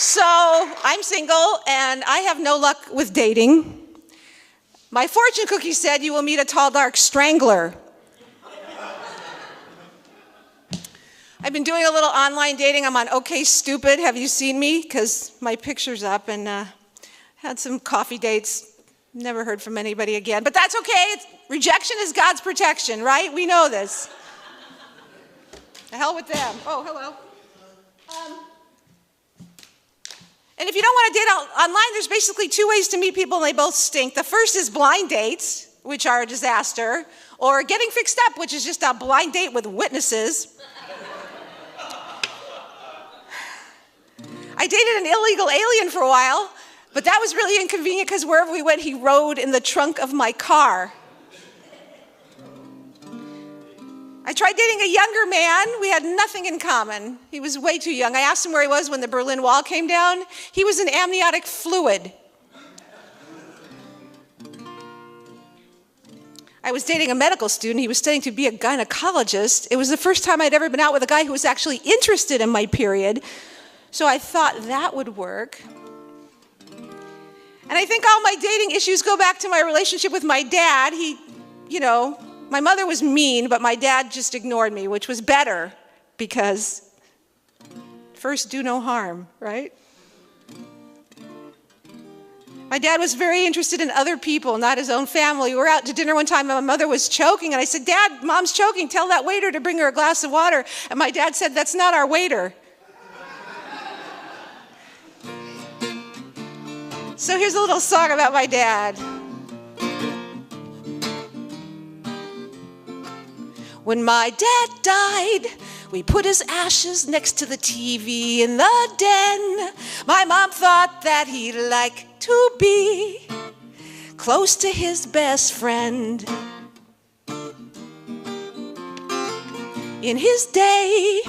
So I'm single and I have no luck with dating. My fortune cookie said you will meet a tall, dark strangler. I've been doing a little online dating. I'm on OkStupid. Have you seen me? Because my picture's up, and had some coffee dates. Never heard from anybody again, but that's okay. Rejection is God's protection, right? We know this. The hell with them. Oh, hello. And if you don't want to date online, there's basically two ways to meet people, and they both stink. The first is blind dates, which are a disaster, or getting fixed up, which is just a blind date with witnesses. I dated an illegal alien for a while, but that was really inconvenient because wherever we went, he rode in the trunk of my car. I tried dating a younger man. We had nothing in common. He was way too young. I asked him where he was when the Berlin Wall came down. He was in amniotic fluid. I was dating a medical student. He was studying to be a gynecologist. It was the first time I'd ever been out with a guy who was actually interested in my period. So I thought that would work. And I think all my dating issues go back to my relationship with my dad. My mother was mean, but my dad just ignored me, which was better because first, do no harm, right? My dad was very interested in other people, not his own family. We were out to dinner one time, and my mother was choking, and I said, "Dad, Mom's choking. Tell that waiter to bring her a glass of water." And my dad said, "That's not our waiter." So here's a little song about my dad. When my dad died, we put his ashes next to the TV in the den. My mom thought that he'd like to be close to his best friend. In his day,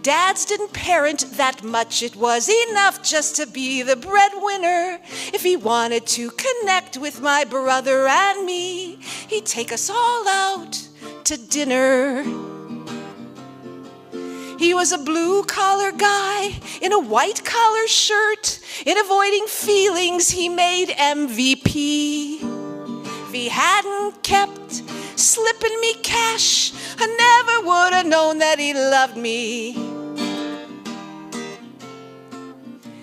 dads didn't parent that much. It was enough just to be the breadwinner. If he wanted to connect with my brother and me, he'd take us all out to dinner. He was a blue-collar guy in a white-collar shirt. In avoiding feelings, he made MVP. If he hadn't kept slipping me cash, I never would have known that he loved me.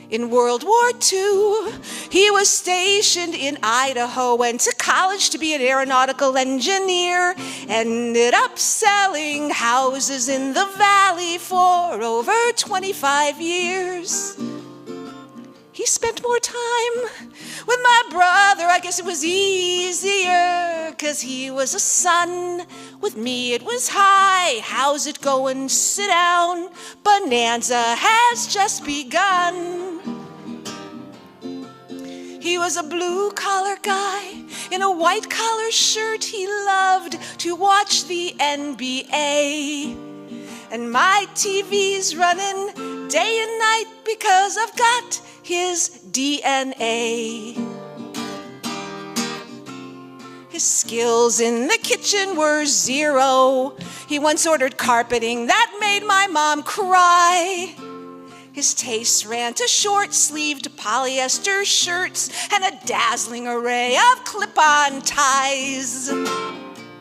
In World War II, he was stationed in Idaho, went to college to be an aeronautical engineer, ended up selling houses in the valley for over 25 years. He spent more time with my brother. I guess it was easier, 'cause he was a son. With me it was hi, how's it going? Sit down, bonanza has just begun. He was a blue-collar guy in a white-collar shirt. He loved to watch the NBA. And my TV's running day and night because I've got his DNA. His skills in the kitchen were zero. He once ordered carpeting that made my mom cry. His tastes ran to short-sleeved polyester shirts and a dazzling array of clip-on ties.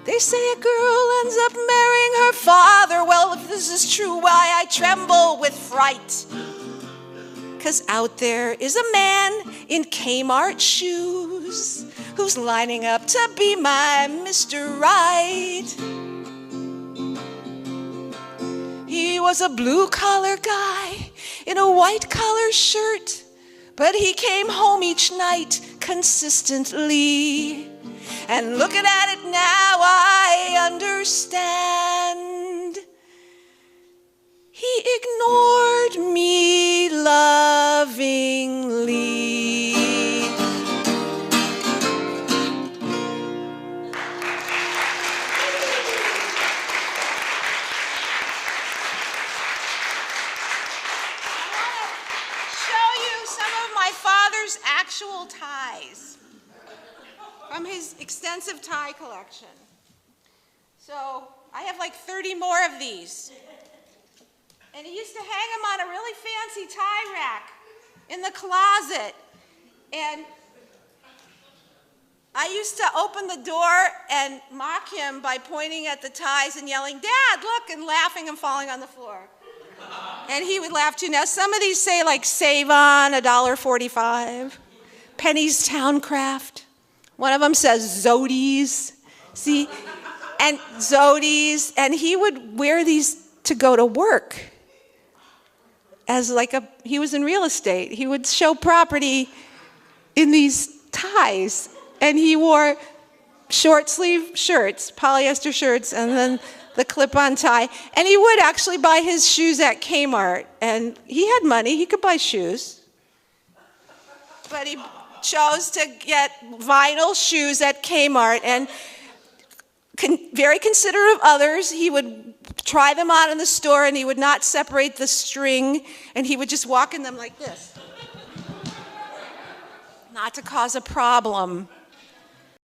They say a girl ends up marrying her father. Well, if this is true, why I tremble with fright. 'Cause out there is a man in Kmart shoes who's lining up to be my Mr. Right. He was a blue-collar guy in a white-collar shirt, but he came home each night consistently. And looking at it now, I understand. He ignored me lovingly. Father's actual ties from his extensive tie collection. So I have like 30 more of these. And he used to hang them on a really fancy tie rack in the closet. And I used to open the door and mock him by pointing at the ties and yelling, "Dad, look," and laughing and falling on the floor. And he would laugh too. Now, some of these say like Save On, $1.45, Penny's Towncraft. One of them says Zodies. See? And Zodies. And he would wear these to go to work. As like he was in real estate. He would show property in these ties. And he wore short sleeve shirts, polyester shirts, and then the clip-on tie. And he would actually buy his shoes at Kmart. And he had money, he could buy shoes. But he chose to get vinyl shoes at Kmart. And very considerate of others, he would try them on in the store and he would not separate the string. And he would just walk in them like this. Not to cause a problem.